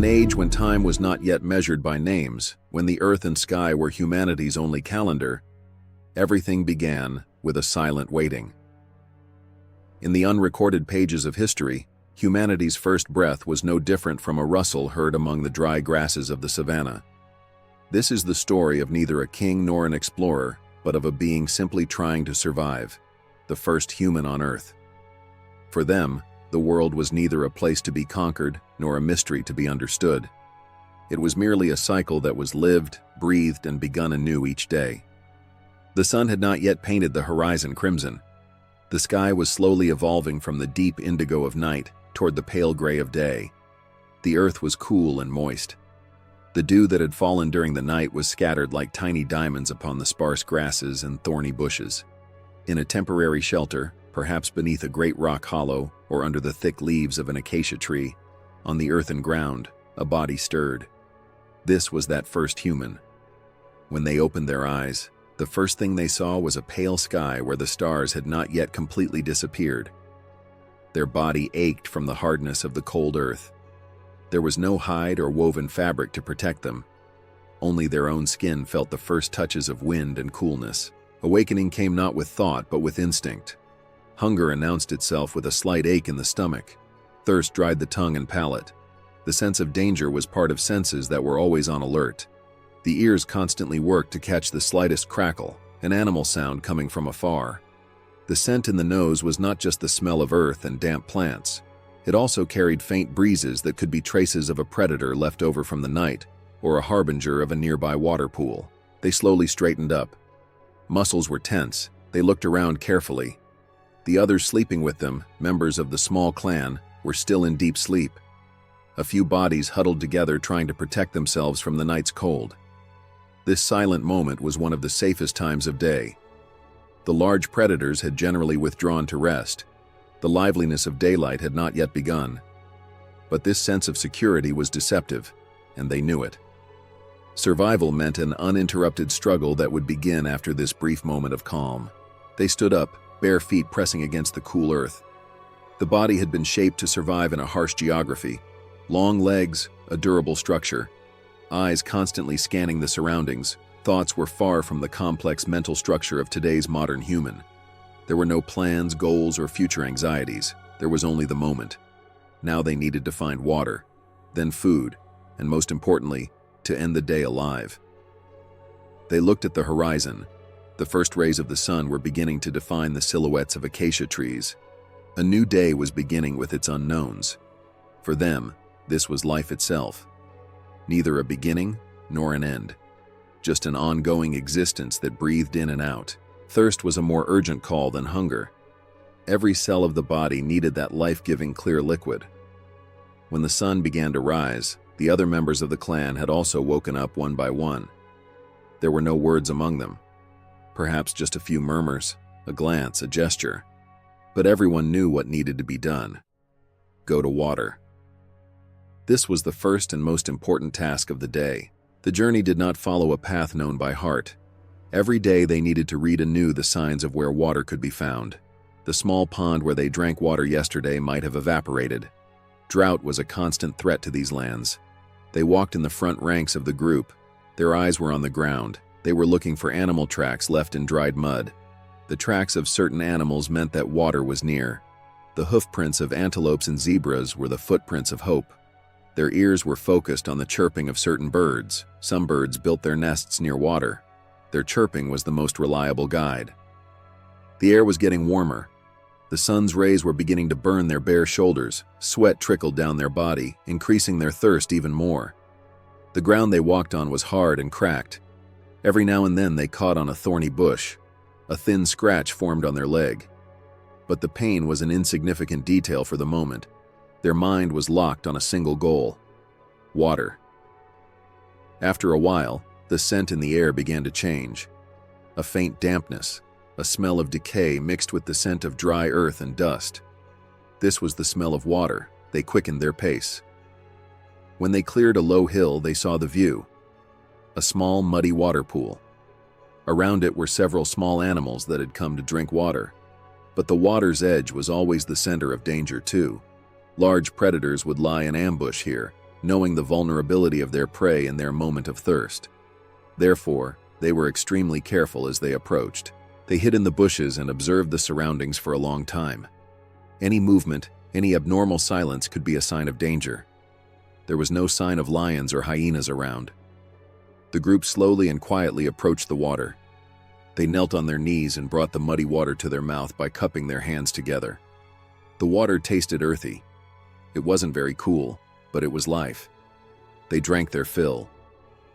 an age when time was not yet measured by names, when the earth and sky were humanity's only calendar, everything began with a silent waiting. In the unrecorded pages of history, humanity's first breath was no different from a rustle heard among the dry grasses of the savannah. This is the story of neither a king nor an explorer, but of a being simply trying to survive, the first human on Earth. For them, the world was neither a place to be conquered nor a mystery to be understood. It was merely a cycle that was lived, breathed, and begun anew each day. The sun had not yet painted the horizon crimson. The sky was slowly evolving from the deep indigo of night toward the pale gray of day. The earth was cool and moist. The dew that had fallen during the night was scattered like tiny diamonds upon the sparse grasses and thorny bushes. In a temporary shelter, perhaps beneath a great rock hollow or under the thick leaves of an acacia tree, on the earthen ground, a body stirred. This was that first human. When they opened their eyes, the first thing they saw was a pale sky where the stars had not yet completely disappeared. Their body ached from the hardness of the cold earth. There was no hide or woven fabric to protect them. Only their own skin felt the first touches of wind and coolness. Awakening came not with thought, but with instinct. Hunger announced itself with a slight ache in the stomach. Thirst dried the tongue and palate. The sense of danger was part of senses that were always on alert. The ears constantly worked to catch the slightest crackle, an animal sound coming from afar. The scent in the nose was not just the smell of earth and damp plants. It also carried faint breezes that could be traces of a predator left over from the night, or a harbinger of a nearby water pool. They slowly straightened up. Muscles were tense. They looked around carefully. The others sleeping with them, members of the small clan, were still in deep sleep. A few bodies huddled together trying to protect themselves from the night's cold. This silent moment was one of the safest times of day. The large predators had generally withdrawn to rest. The liveliness of daylight had not yet begun. But this sense of security was deceptive, and they knew it. Survival meant an uninterrupted struggle that would begin after this brief moment of calm. They stood up, bare feet pressing against the cool earth. The body had been shaped to survive in a harsh geography. Long legs, a durable structure. Eyes constantly scanning the surroundings, thoughts were far from the complex mental structure of today's modern human. There were no plans, goals, or future anxieties. There was only the moment. Now they needed to find water, then food, and most importantly, to end the day alive. They looked at the horizon. The first rays of the sun were beginning to define the silhouettes of acacia trees. A new day was beginning with its unknowns. For them, this was life itself. Neither a beginning nor an end. Just an ongoing existence that breathed in and out. Thirst was a more urgent call than hunger. Every cell of the body needed that life-giving clear liquid. When the sun began to rise, the other members of the clan had also woken up one by one. There were no words among them. Perhaps just a few murmurs, a glance, a gesture. But everyone knew what needed to be done. Go to water. This was the first and most important task of the day. The journey did not follow a path known by heart. Every day they needed to read anew the signs of where water could be found. The small pond where they drank water yesterday might have evaporated. Drought was a constant threat to these lands. They walked in the front ranks of the group. Their eyes were on the ground. They were looking for animal tracks left in dried mud. The tracks of certain animals meant that water was near. The hoofprints of antelopes and zebras were the footprints of hope. Their ears were focused on the chirping of certain birds. Some birds built their nests near water. Their chirping was the most reliable guide. The air was getting warmer. The sun's rays were beginning to burn their bare shoulders. Sweat trickled down their body, increasing their thirst even more. The ground they walked on was hard and cracked. Every now and then they caught on a thorny bush. A thin scratch formed on their leg. But the pain was an insignificant detail for the moment. Their mind was locked on a single goal: water. After a while, the scent in the air began to change. A faint dampness, a smell of decay mixed with the scent of dry earth and dust. This was the smell of water. They quickened their pace. When they cleared a low hill, they saw the view: a small, muddy water pool. Around it were several small animals that had come to drink water. But the water's edge was always the center of danger too. Large predators would lie in ambush here, knowing the vulnerability of their prey in their moment of thirst. Therefore, they were extremely careful as they approached. They hid in the bushes and observed the surroundings for a long time. Any movement, any abnormal silence could be a sign of danger. There was no sign of lions or hyenas around. The group slowly and quietly approached the water. They knelt on their knees and brought the muddy water to their mouth by cupping their hands together. The water tasted earthy. It wasn't very cool, but it was life. They drank their fill.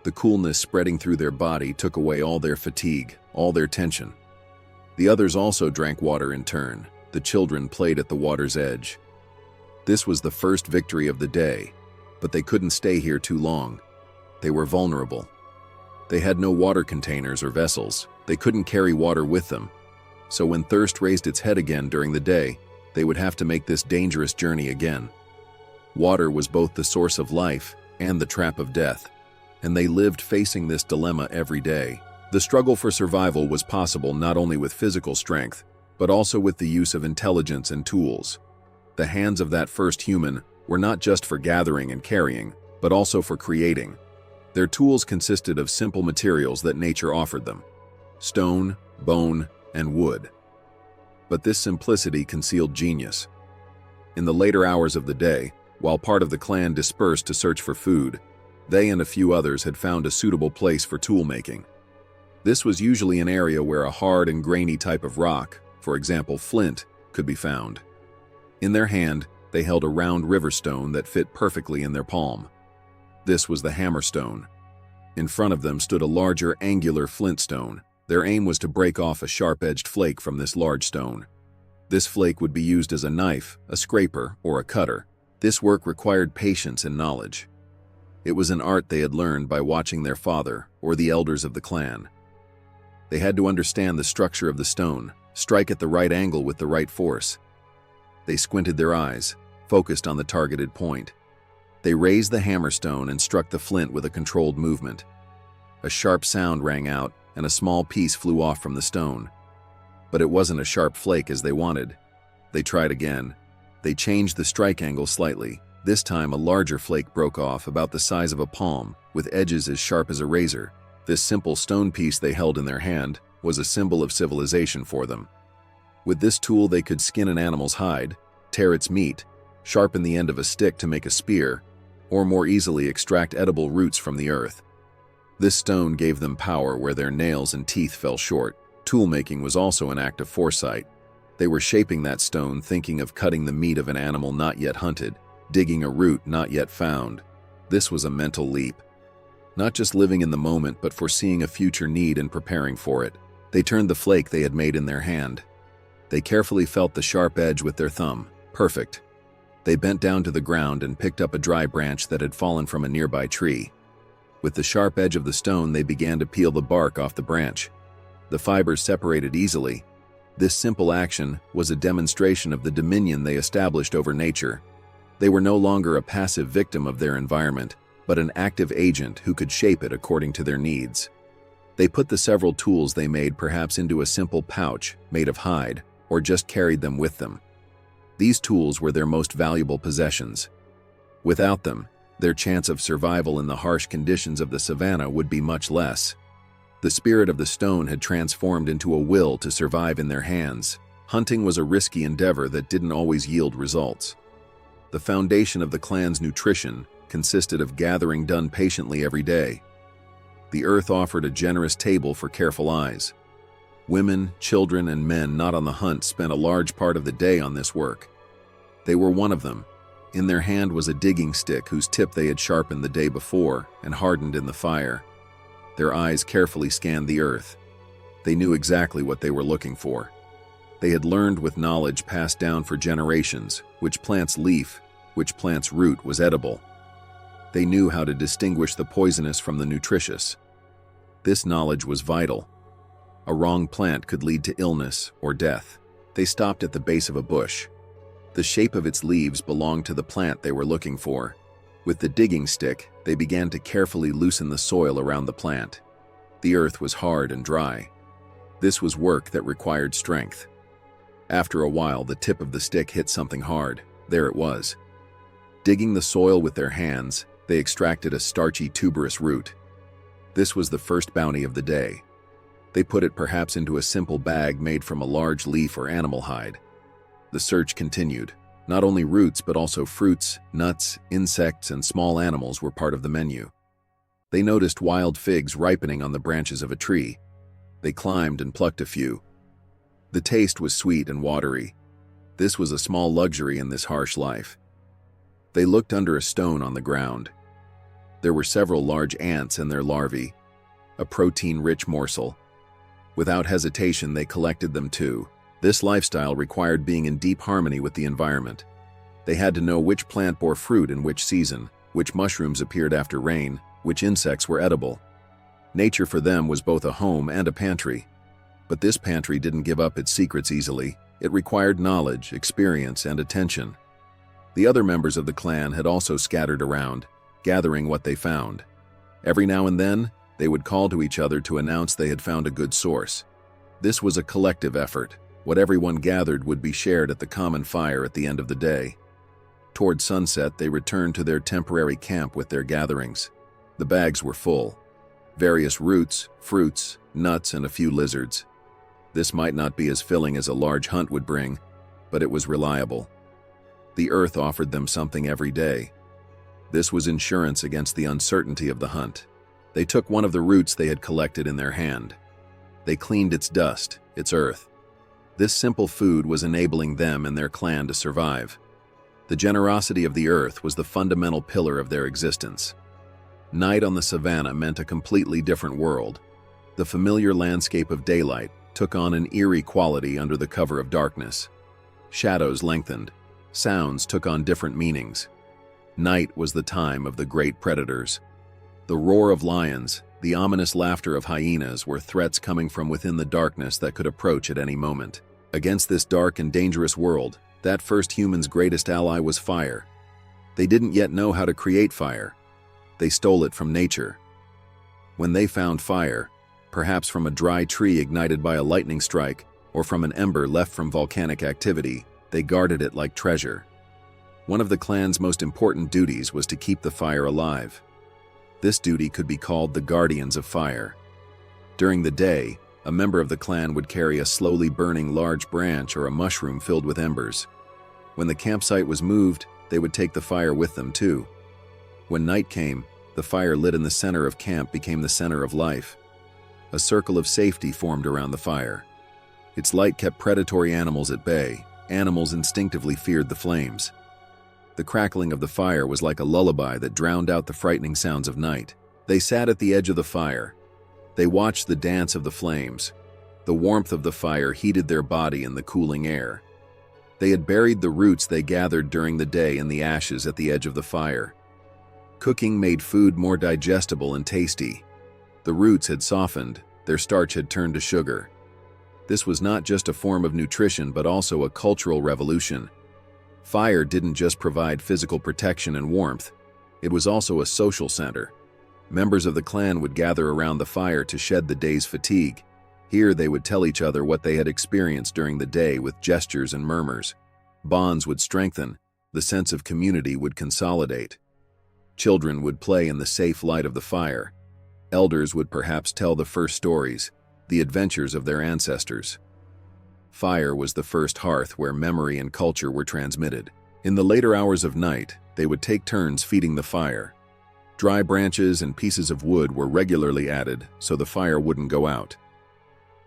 The coolness spreading through their body took away all their fatigue, all their tension. The others also drank water in turn. The children played at the water's edge. This was the first victory of the day, but they couldn't stay here too long. They were vulnerable. They had no water containers or vessels. They couldn't carry water with them. So when thirst raised its head again during the day, they would have to make this dangerous journey again. Water was both the source of life and the trap of death, and they lived facing this dilemma every day. The struggle for survival was possible not only with physical strength, but also with the use of intelligence and tools. The hands of that first human were not just for gathering and carrying, but also for creating. Their tools consisted of simple materials that nature offered them: stone, bone, and wood. But this simplicity concealed genius. In the later hours of the day, while part of the clan dispersed to search for food, they and a few others had found a suitable place for tool making. This was usually an area where a hard and grainy type of rock, for example flint, could be found. In their hand, they held a round river stone that fit perfectly in their palm. This was the hammer stone. In front of them stood a larger, angular flint stone. Their aim was to break off a sharp-edged flake from this large stone. This flake would be used as a knife, a scraper, or a cutter. This work required patience and knowledge. It was an art they had learned by watching their father or the elders of the clan. They had to understand the structure of the stone, strike at the right angle with the right force. They squinted their eyes, focused on the targeted point. They raised the hammer stone and struck the flint with a controlled movement. A sharp sound rang out, and a small piece flew off from the stone. But it wasn't a sharp flake as they wanted. They tried again. They changed the strike angle slightly. This time a larger flake broke off about the size of a palm, with edges as sharp as a razor. This simple stone piece they held in their hand was a symbol of civilization for them. With this tool they could skin an animal's hide, tear its meat, sharpen the end of a stick to make a spear, or more easily extract edible roots from the earth. This stone gave them power where their nails and teeth fell short. Tool-making was also an act of foresight. They were shaping that stone thinking of cutting the meat of an animal not yet hunted, digging a root not yet found. This was a mental leap. Not just living in the moment, but foreseeing a future need and preparing for it. They turned the flake they had made in their hand. They carefully felt the sharp edge with their thumb. Perfect. They bent down to the ground and picked up a dry branch that had fallen from a nearby tree. With the sharp edge of the stone, they began to peel the bark off the branch. The fibers separated easily. This simple action was a demonstration of the dominion they established over nature. They were no longer a passive victim of their environment, but an active agent who could shape it according to their needs. They put the several tools they made perhaps into a simple pouch made of hide, or just carried them with them. These tools were their most valuable possessions. Without them, their chance of survival in the harsh conditions of the savannah would be much less. The spirit of the stone had transformed into a will to survive in their hands. Hunting was a risky endeavor that didn't always yield results. The foundation of the clan's nutrition consisted of gathering done patiently every day. The earth offered a generous table for careful eyes. Women, children, and men not on the hunt spent a large part of the day on this work. They were one of them. In their hand was a digging stick whose tip they had sharpened the day before and hardened in the fire. Their eyes carefully scanned the earth. They knew exactly what they were looking for. They had learned with knowledge passed down for generations which plant's leaf, which plant's root was edible. They knew how to distinguish the poisonous from the nutritious. This knowledge was vital. A wrong plant could lead to illness or death. They stopped at the base of a bush. The shape of its leaves belonged to the plant they were looking for. With the digging stick, they began to carefully loosen the soil around the plant. The earth was hard and dry. This was work that required strength. After a while, the tip of the stick hit something hard. There it was. Digging the soil with their hands, They extracted a starchy, tuberous root. This was the first bounty of the day. They put it perhaps into a simple bag made from a large leaf or animal hide. The search continued. Not only roots, but also fruits, nuts, insects, and small animals were part of the menu. They noticed wild figs ripening on the branches of a tree. They climbed and plucked a few. The taste was sweet and watery. This was a small luxury in this harsh life. They looked under a stone on the ground. There were several large ants and their larvae, a protein-rich morsel. Without hesitation, they collected them too. This lifestyle required being in deep harmony with the environment. They had to know which plant bore fruit in which season, which mushrooms appeared after rain, which insects were edible. Nature for them was both a home and a pantry. But this pantry didn't give up its secrets easily. It required knowledge, experience, and attention. The other members of the clan had also scattered around, gathering what they found. Every now and then, they would call to each other to announce they had found a good source. This was a collective effort. What everyone gathered would be shared at the common fire at the end of the day. Toward sunset, they returned to their temporary camp with their gatherings. The bags were full. Various roots, fruits, nuts, and a few lizards. This might not be as filling as a large hunt would bring, but it was reliable. The earth offered them something every day. This was insurance against the uncertainty of the hunt. They took one of the roots they had collected in their hand. They cleaned its dust, its earth. This simple food was enabling them and their clan to survive. The generosity of the earth was the fundamental pillar of their existence. Night on the savannah meant a completely different world. The familiar landscape of daylight took on an eerie quality under the cover of darkness. Shadows lengthened. Sounds took on different meanings. Night was the time of the great predators. The roar of lions, the ominous laughter of hyenas were threats coming from within the darkness that could approach at any moment. Against this dark and dangerous world, that first human's greatest ally was fire. They didn't yet know how to create fire. They stole it from nature. When they found fire, perhaps from a dry tree ignited by a lightning strike or from an ember left from volcanic activity, they guarded it like treasure. One of the clan's most important duties was to keep the fire alive. This duty could be called the guardians of fire. During the day, a member of the clan would carry a slowly burning large branch or a mushroom filled with embers. When the campsite was moved, they would take the fire with them too. When night came, the fire lit in the center of camp became the center of life. A circle of safety formed around the fire. Its light kept predatory animals at bay. Animals instinctively feared the flames. The crackling of the fire was like a lullaby that drowned out the frightening sounds of night. They sat at the edge of the fire. They watched the dance of the flames. The warmth of the fire heated their body in the cooling air. They had buried the roots they gathered during the day in the ashes at the edge of the fire. Cooking made food more digestible and tasty. The roots had softened, their starch had turned to sugar. This was not just a form of nutrition, but also a cultural revolution. Fire didn't just provide physical protection and warmth, it was also a social center. Members of the clan would gather around the fire to shed the day's fatigue. Here they would tell each other what they had experienced during the day with gestures and murmurs. Bonds would strengthen, the sense of community would consolidate. Children would play in the safe light of the fire. Elders would perhaps tell the first stories, the adventures of their ancestors. Fire was the first hearth where memory and culture were transmitted. In the later hours of night, they would take turns feeding the fire. Dry branches and pieces of wood were regularly added so the fire wouldn't go out.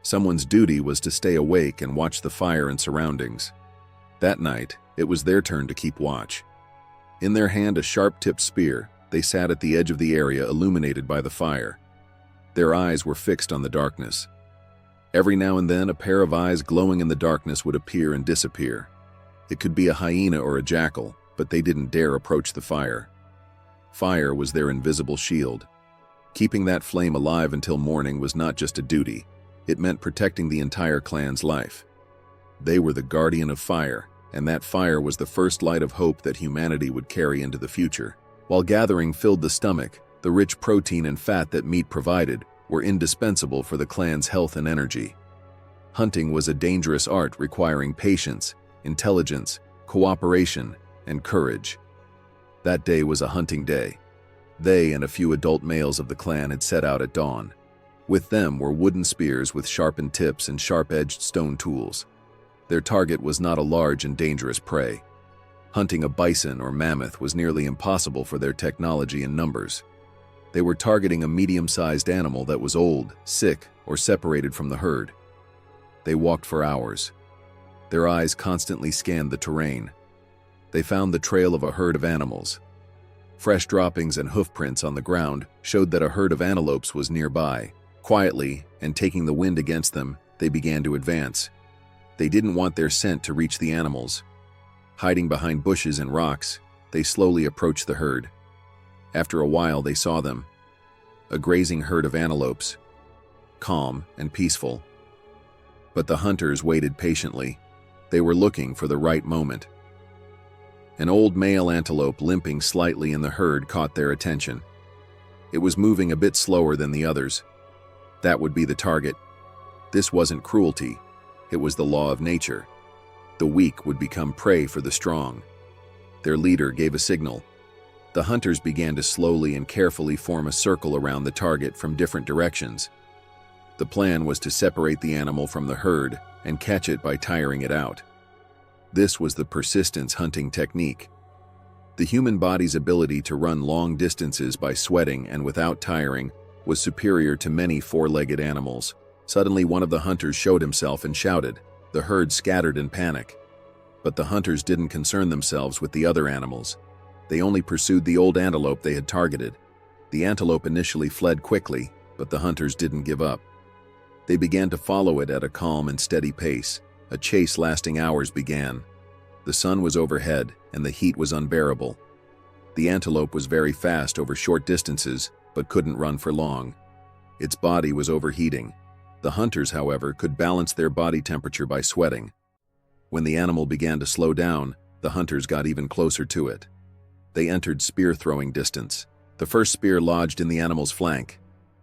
Someone's duty was to stay awake and watch the fire and surroundings. That night, it was their turn to keep watch. In their hand a sharp-tipped spear, they sat at the edge of the area illuminated by the fire. Their eyes were fixed on the darkness. Every now and then, a pair of eyes glowing in the darkness would appear and disappear. It could be a hyena or a jackal, but they didn't dare approach the fire. Fire was their invisible shield. Keeping that flame alive until morning was not just a duty, it meant protecting the entire clan's life. They were the guardian of fire, and that fire was the first light of hope that humanity would carry into the future. While gathering filled the stomach, the rich protein and fat that meat provided were indispensable for the clan's health and energy. Hunting was a dangerous art requiring patience, intelligence, cooperation, and courage. That day was a hunting day. They and a few adult males of the clan had set out at dawn. With them were wooden spears with sharpened tips and sharp-edged stone tools. Their target was not a large and dangerous prey. Hunting a bison or mammoth was nearly impossible for their technology and numbers. They were targeting a medium-sized animal that was old, sick, or separated from the herd. They walked for hours. Their eyes constantly scanned the terrain. They found the trail of a herd of animals. Fresh droppings and hoofprints on the ground showed that a herd of antelopes was nearby. Quietly, and taking the wind against them, they began to advance. They didn't want their scent to reach the animals. Hiding behind bushes and rocks, they slowly approached the herd. After a while, they saw them. A grazing herd of antelopes, calm and peaceful. But the hunters waited patiently. They were looking for the right moment. An old male antelope limping slightly in the herd caught their attention. It was moving a bit slower than the others. That would be the target. This wasn't cruelty. It was the law of nature. The weak would become prey for the strong. Their leader gave a signal. The hunters began to slowly and carefully form a circle around the target from different directions. The plan was to separate the animal from the herd and catch it by tiring it out. This was the persistence hunting technique. The human body's ability to run long distances by sweating and without tiring was superior to many four-legged animals. Suddenly, one of the hunters showed himself and shouted. The herd scattered in panic. But the hunters didn't concern themselves with the other animals. They only pursued the old antelope they had targeted. The antelope initially fled quickly, but the hunters didn't give up. They began to follow it at a calm and steady pace. A chase lasting hours began. The sun was overhead, and the heat was unbearable. The antelope was very fast over short distances, but couldn't run for long. Its body was overheating. The hunters, however, could balance their body temperature by sweating. When the animal began to slow down, the hunters got even closer to it. They entered spear-throwing distance. The first spear lodged in the animal's flank.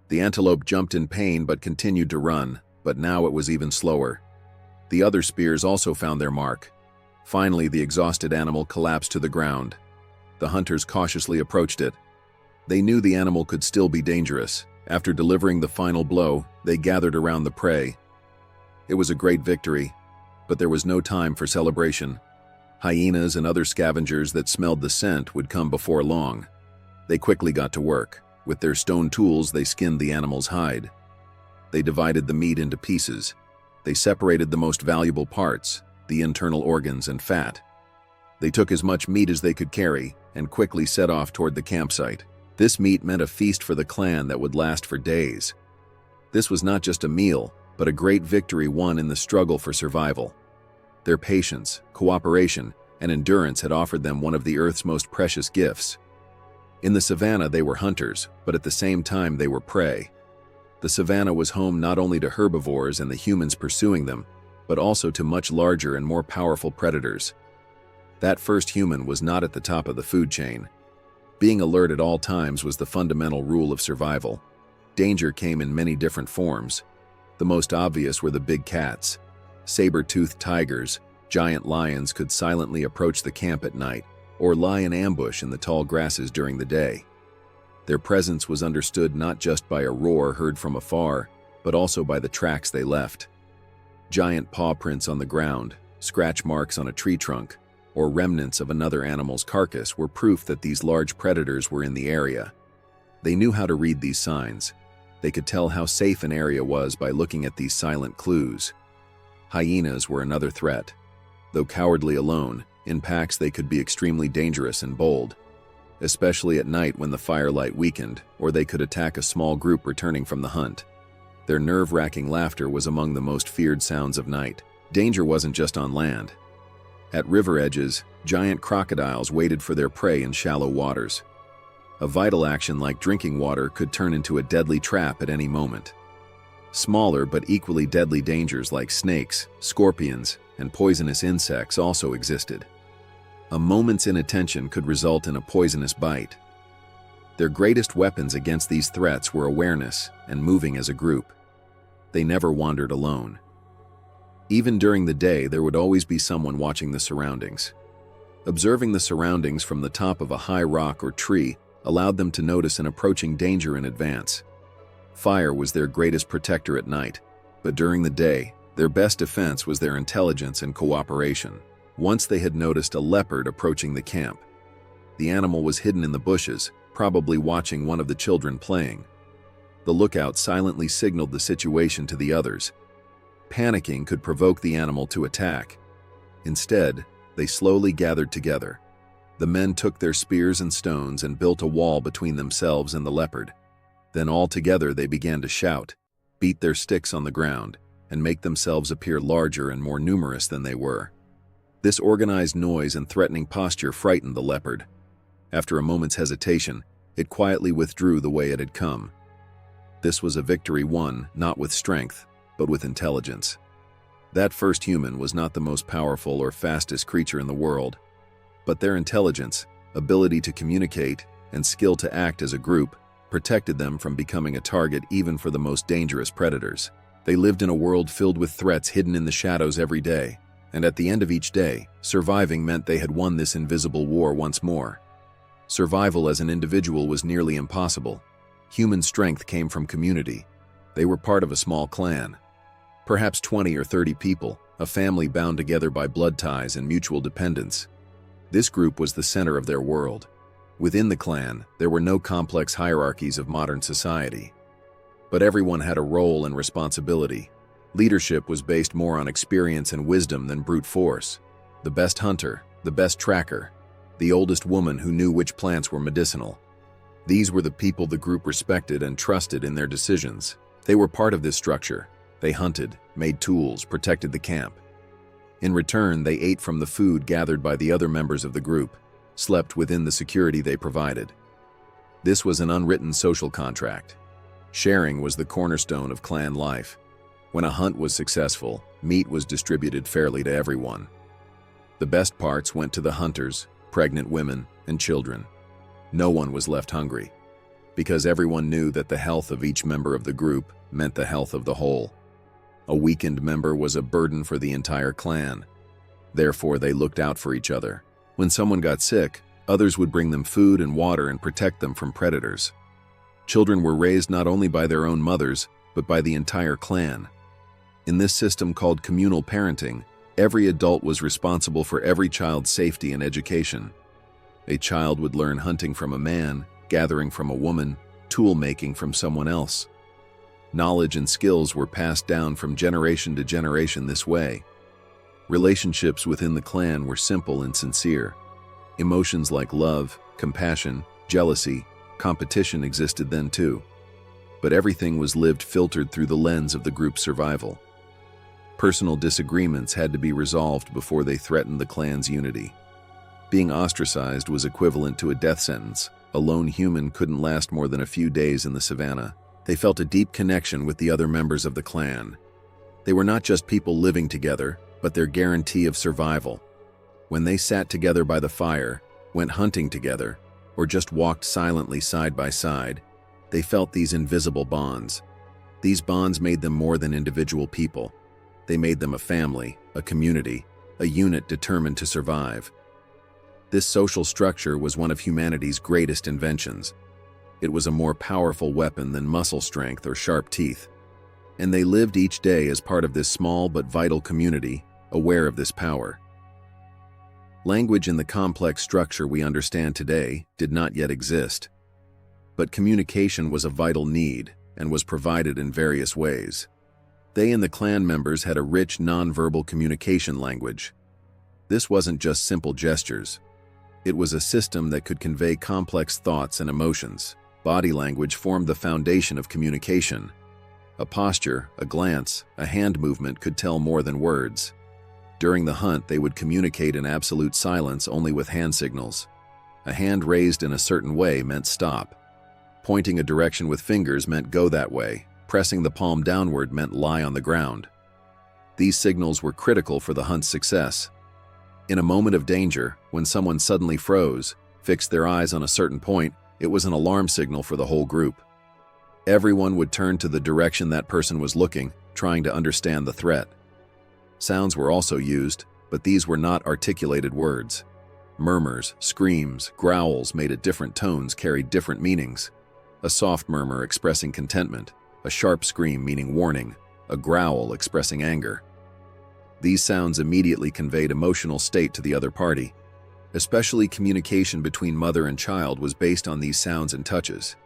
The antelope jumped in pain but continued to run, but now it was even slower. The other spears also found their mark. Finally, the exhausted animal collapsed to the ground. The hunters cautiously approached it. They knew the animal could still be dangerous. After delivering the final blow, they gathered around the prey. It was a great victory, but there was no time for celebration. Hyenas and other scavengers that smelled the scent would come before long. They quickly got to work. With their stone tools, they skinned the animal's hide. They divided the meat into pieces. They separated the most valuable parts, the internal organs and fat. They took as much meat as they could carry and quickly set off toward the campsite. This meat meant a feast for the clan that would last for days. This was not just a meal, but a great victory won in the struggle for survival. Their patience, cooperation, and endurance had offered them one of the Earth's most precious gifts. In the savannah, they were hunters, but at the same time they were prey. The savannah was home not only to herbivores and the humans pursuing them, but also to much larger and more powerful predators. That first human was not at the top of the food chain. Being alert at all times was the fundamental rule of survival. Danger came in many different forms. The most obvious were the big cats. Saber-toothed tigers, giant lions could silently approach the camp at night, or lie in ambush in the tall grasses during the day. Their presence was understood not just by a roar heard from afar, but also by the tracks they left. Giant paw prints on the ground, scratch marks on a tree trunk, or remnants of another animal's carcass were proof that these large predators were in the area. They knew how to read these signs. They could tell how safe an area was by looking at these silent clues. Hyenas were another threat. Though cowardly alone, in packs they could be extremely dangerous and bold, especially at night when the firelight weakened, or they could attack a small group returning from the hunt. Their nerve-wracking laughter was among the most feared sounds of night. Danger wasn't just on land. At river edges, giant crocodiles waited for their prey in shallow waters. A vital action like drinking water could turn into a deadly trap at any moment. Smaller but equally deadly dangers like snakes, scorpions, and poisonous insects also existed. A moment's inattention could result in a poisonous bite. Their greatest weapons against these threats were awareness and moving as a group. They never wandered alone. Even during the day, there would always be someone watching the surroundings. Observing the surroundings from the top of a high rock or tree allowed them to notice an approaching danger in advance. Fire was their greatest protector at night, but during the day, their best defense was their intelligence and cooperation. Once they had noticed a leopard approaching the camp. The animal was hidden in the bushes, probably watching one of the children playing. The lookout silently signaled the situation to the others. Panicking could provoke the animal to attack. Instead, they slowly gathered together. The men took their spears and stones and built a wall between themselves and the leopard. Then all together they began to shout, beat their sticks on the ground, and make themselves appear larger and more numerous than they were. This organized noise and threatening posture frightened the leopard. After a moment's hesitation, it quietly withdrew the way it had come. This was a victory won not with strength, but with intelligence. That first human was not the most powerful or fastest creature in the world, but their intelligence, ability to communicate, and skill to act as a group protected them from becoming a target even for the most dangerous predators. They lived in a world filled with threats hidden in the shadows every day, and at the end of each day, surviving meant they had won this invisible war once more. Survival as an individual was nearly impossible. Human strength came from community. They were part of a small clan. Perhaps 20 or 30 people, a family bound together by blood ties and mutual dependence. This group was the center of their world. Within the clan, there were no complex hierarchies of modern society. But everyone had a role and responsibility. Leadership was based more on experience and wisdom than brute force. The best hunter, the best tracker, the oldest woman who knew which plants were medicinal. These were the people the group respected and trusted in their decisions. They were part of this structure. They hunted, made tools, protected the camp. In return, they ate from the food gathered by the other members of the group, slept within the security they provided. This was an unwritten social contract. Sharing was the cornerstone of clan life. When a hunt was successful, meat was distributed fairly to everyone. The best parts went to the hunters, pregnant women, and children. No one was left hungry, because everyone knew that the health of each member of the group meant the health of the whole. A weakened member was a burden for the entire clan. Therefore, they looked out for each other. When someone got sick, others would bring them food and water and protect them from predators. Children were raised not only by their own mothers, but by the entire clan. In this system called communal parenting, every adult was responsible for every child's safety and education. A child would learn hunting from a man, gathering from a woman, tool making from someone else. Knowledge and skills were passed down from generation to generation this way. Relationships within the clan were simple and sincere. Emotions like love, compassion, jealousy, competition existed then too. But everything was lived filtered through the lens of the group's survival. Personal disagreements had to be resolved before they threatened the clan's unity. Being ostracized was equivalent to a death sentence. A lone human couldn't last more than a few days in the savannah. They felt a deep connection with the other members of the clan. They were not just people living together, but their guarantee of survival. When they sat together by the fire, went hunting together, or just walked silently side by side, they felt these invisible bonds. These bonds made them more than individual people. They made them a family, a community, a unit determined to survive. This social structure was one of humanity's greatest inventions. It was a more powerful weapon than muscle strength or sharp teeth. And they lived each day as part of this small but vital community, aware of this power. Language in the complex structure we understand today did not yet exist. But communication was a vital need and was provided in various ways. They and the clan members had a rich nonverbal communication language. This wasn't just simple gestures. It was a system that could convey complex thoughts and emotions. Body language formed the foundation of communication. A posture, a glance, a hand movement could tell more than words. During the hunt, they would communicate in absolute silence only with hand signals. A hand raised in a certain way meant stop. Pointing a direction with fingers meant go that way. Pressing the palm downward meant lie on the ground. These signals were critical for the hunt's success. In a moment of danger, when someone suddenly froze, fixed their eyes on a certain point, it was an alarm signal for the whole group. Everyone would turn to the direction that person was looking, trying to understand the threat. Sounds were also used, but these were not articulated words. Murmurs, screams, growls made at different tones carried different meanings. A soft murmur expressing contentment, a sharp scream meaning warning, a growl expressing anger. These sounds immediately conveyed emotional state to the other party. Especially communication between mother and child was based on these sounds and touches.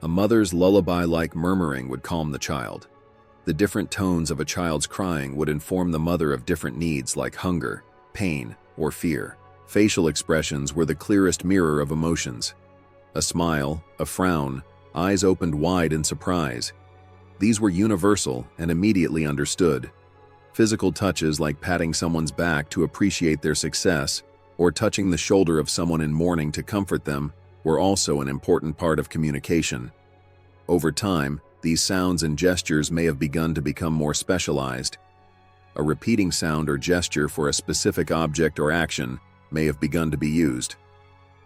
A mother's lullaby-like murmuring would calm the child. The different tones of a child's crying would inform the mother of different needs like hunger, pain, or fear. Facial expressions were the clearest mirror of emotions. A smile, a frown, eyes opened wide in surprise. These were universal and immediately understood. Physical touches like patting someone's back to appreciate their success or touching the shoulder of someone in mourning to comfort them were also an important part of communication. Over time, these sounds and gestures may have begun to become more specialized. A repeating sound or gesture for a specific object or action may have begun to be used.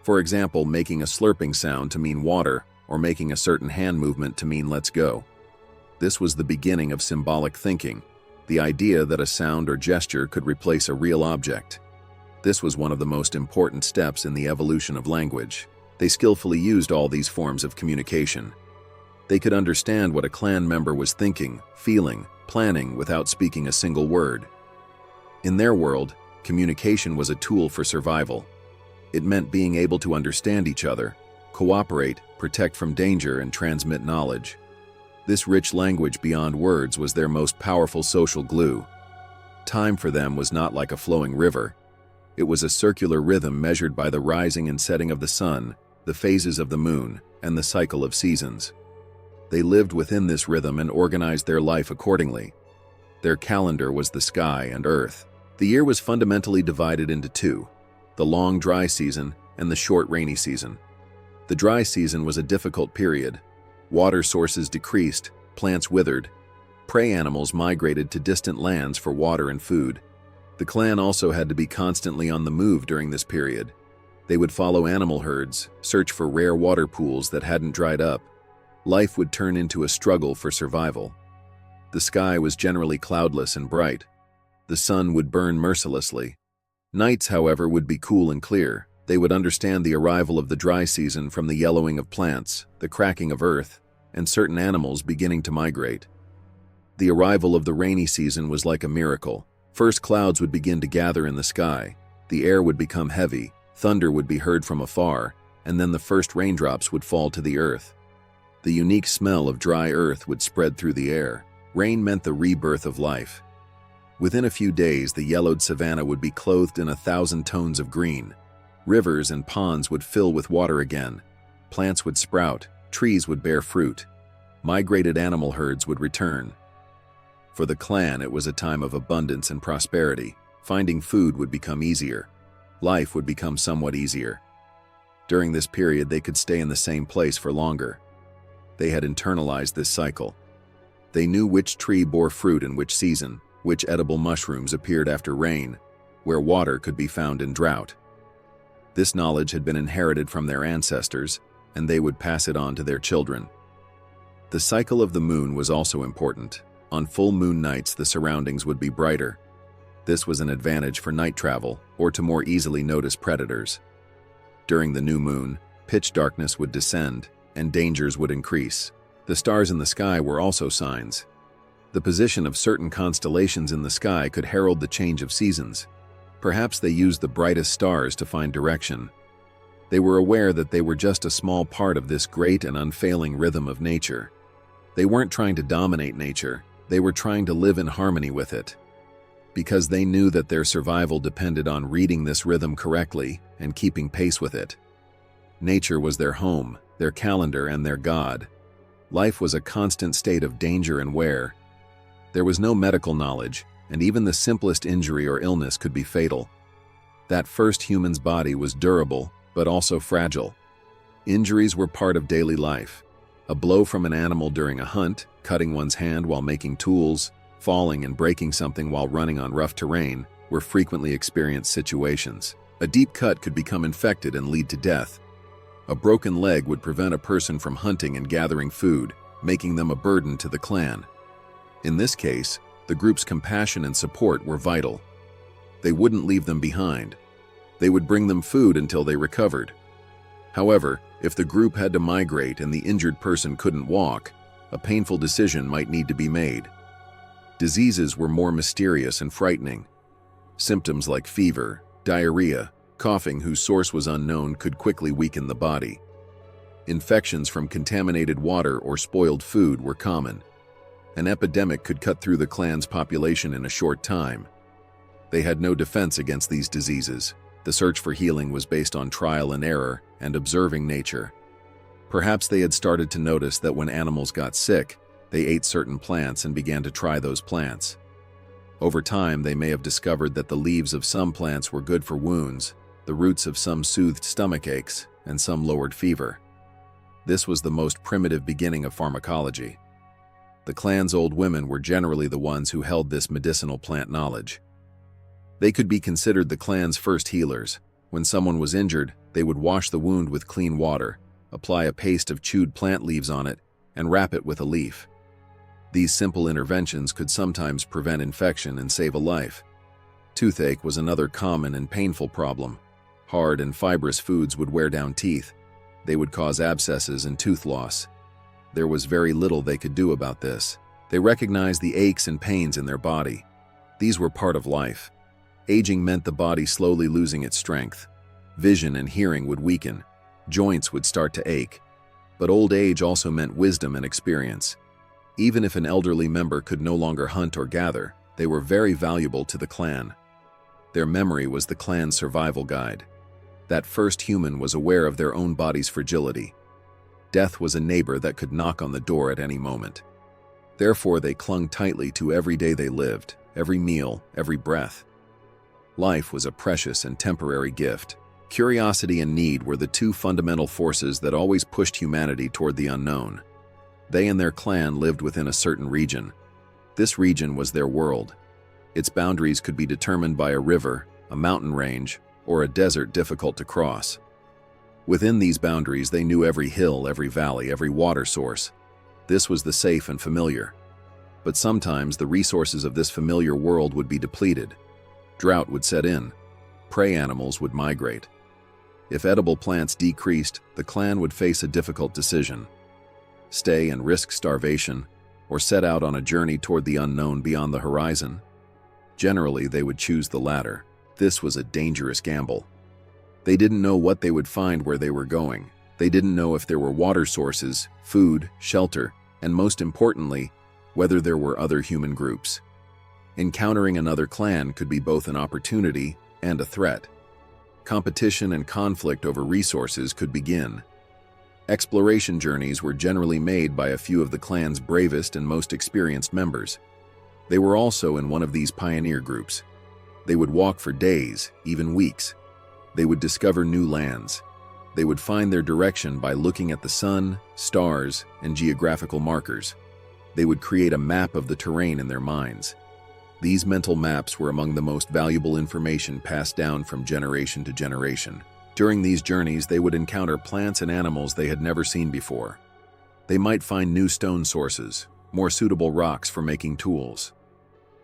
For example, making a slurping sound to mean water or making a certain hand movement to mean let's go. This was the beginning of symbolic thinking, the idea that a sound or gesture could replace a real object. This was one of the most important steps in the evolution of language. They skillfully used all these forms of communication. They could understand what a clan member was thinking, feeling, planning without speaking a single word. In their world, communication was a tool for survival. It meant being able to understand each other, cooperate, protect from danger, and transmit knowledge. This rich language beyond words was their most powerful social glue. Time for them was not like a flowing river. It was a circular rhythm measured by the rising and setting of the sun, the phases of the moon, and the cycle of seasons. They lived within this rhythm and organized their life accordingly. Their calendar was the sky and earth. The year was fundamentally divided into two: the long dry season and the short rainy season. The dry season was a difficult period. Water sources decreased, plants withered. Prey animals migrated to distant lands for water and food. The clan also had to be constantly on the move during this period. They would follow animal herds, search for rare water pools that hadn't dried up. Life would turn into a struggle for survival. The sky was generally cloudless and bright. The sun would burn mercilessly. Nights, however, would be cool and clear. They would understand the arrival of the dry season from the yellowing of plants, the cracking of earth, and certain animals beginning to migrate. The arrival of the rainy season was like a miracle. First clouds would begin to gather in the sky. The air would become heavy, thunder would be heard from afar, and then the first raindrops would fall to the earth. The unique smell of dry earth would spread through the air. Rain meant the rebirth of life. Within a few days, the yellowed savanna would be clothed in 1,000 tones of green. Rivers and ponds would fill with water again. Plants would sprout, trees would bear fruit. Migrated animal herds would return. For the clan, it was a time of abundance and prosperity. Finding food would become easier. Life would become somewhat easier. During this period, they could stay in the same place for longer. They had internalized this cycle. They knew which tree bore fruit in which season, which edible mushrooms appeared after rain, where water could be found in drought. This knowledge had been inherited from their ancestors, and they would pass it on to their children. The cycle of the moon was also important. On full moon nights, the surroundings would be brighter. This was an advantage for night travel or to more easily notice predators. During the new moon, pitch darkness would descend, and dangers would increase. The stars in the sky were also signs. The position of certain constellations in the sky could herald the change of seasons. Perhaps they used the brightest stars to find direction. They were aware that they were just a small part of this great and unfailing rhythm of nature. They weren't trying to dominate nature, they were trying to live in harmony with it. Because they knew that their survival depended on reading this rhythm correctly and keeping pace with it. Nature was their home, their calendar, and their god. Life was a constant state of danger and wear. There was no medical knowledge, and even the simplest injury or illness could be fatal. That first human's body was durable, but also fragile. Injuries were part of daily life. A blow from an animal during a hunt, cutting one's hand while making tools, falling and breaking something while running on rough terrain were frequently experienced situations. A deep cut could become infected and lead to death. A broken leg would prevent a person from hunting and gathering food, making them a burden to the clan. In this case, the group's compassion and support were vital. They wouldn't leave them behind. They would bring them food until they recovered. However, if the group had to migrate and the injured person couldn't walk, a painful decision might need to be made. Diseases were more mysterious and frightening. Symptoms like fever, diarrhea, coughing whose source was unknown could quickly weaken the body. Infections from contaminated water or spoiled food were common. An epidemic could cut through the clan's population in a short time. They had no defense against these diseases. The search for healing was based on trial and error and observing nature. Perhaps they had started to notice that when animals got sick, they ate certain plants and began to try those plants. Over time, they may have discovered that the leaves of some plants were good for wounds, the roots of some soothed stomach aches, and some lowered fever. This was the most primitive beginning of pharmacology. The clan's old women were generally the ones who held this medicinal plant knowledge. They could be considered the clan's first healers. When someone was injured, they would wash the wound with clean water, apply a paste of chewed plant leaves on it, and wrap it with a leaf. These simple interventions could sometimes prevent infection and save a life. Toothache was another common and painful problem. Hard and fibrous foods would wear down teeth. They would cause abscesses and tooth loss. There was very little they could do about this. They recognized the aches and pains in their body. These were part of life. Aging meant the body slowly losing its strength. Vision and hearing would weaken. Joints would start to ache. But old age also meant wisdom and experience. Even if an elderly member could no longer hunt or gather, they were very valuable to the clan. Their memory was the clan's survival guide. That first human was aware of their own body's fragility. Death was a neighbor that could knock on the door at any moment. Therefore, they clung tightly to every day they lived, every meal, every breath. Life was a precious and temporary gift. Curiosity and need were the two fundamental forces that always pushed humanity toward the unknown. They and their clan lived within a certain region. This region was their world. Its boundaries could be determined by a river, a mountain range, or a desert difficult to cross. Within these boundaries, they knew every hill, every valley, every water source. This was the safe and familiar. But sometimes the resources of this familiar world would be depleted. Drought would set in. Prey animals would migrate. If edible plants decreased, the clan would face a difficult decision: stay and risk starvation, or set out on a journey toward the unknown beyond the horizon. Generally, they would choose the latter. This was a dangerous gamble. They didn't know what they would find where they were going. They didn't know if there were water sources, food, shelter, and most importantly, whether there were other human groups. Encountering another clan could be both an opportunity and a threat. Competition and conflict over resources could begin. Exploration journeys were generally made by a few of the clan's bravest and most experienced members. They were also in one of these pioneer groups. They would walk for days, even weeks. They would discover new lands. They would find their direction by looking at the sun, stars, and geographical markers. They would create a map of the terrain in their minds. These mental maps were among the most valuable information passed down from generation to generation. During these journeys, they would encounter plants and animals they had never seen before. They might find new stone sources, more suitable rocks for making tools.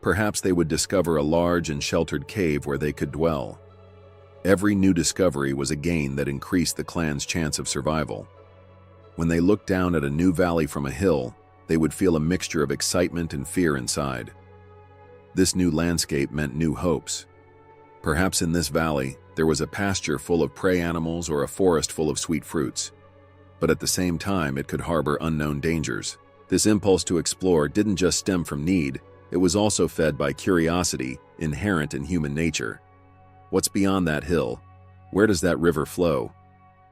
Perhaps they would discover a large and sheltered cave where they could dwell. Every new discovery was a gain that increased the clan's chance of survival. When they looked down at a new valley from a hill, they would feel a mixture of excitement and fear inside. This new landscape meant new hopes. Perhaps in this valley, there was a pasture full of prey animals or a forest full of sweet fruits. But at the same time, it could harbor unknown dangers. This impulse to explore didn't just stem from need, it was also fed by curiosity, inherent in human nature. What's beyond that hill? Where does that river flow?